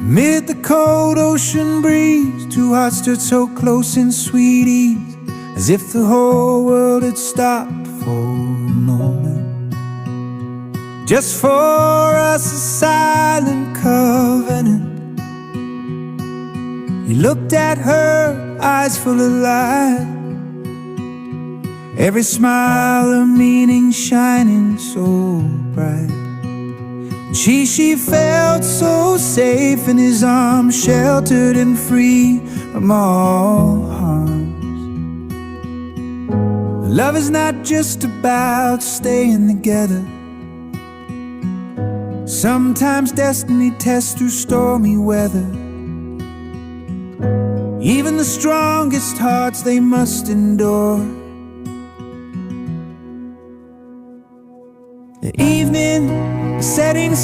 Amid the cold ocean breeze, two hearts stood so close in sweet ease, as if the whole world had stopped for a moment. Just for us, a silent covenant. He looked at her, eyes full of light, every smile a meaning shining so bright. She felt so safe in his arms, sheltered and free from all harms. Love is not just about staying together. Sometimes destiny tests through stormy weather. Even the strongest hearts, they must endure. The evening, the setting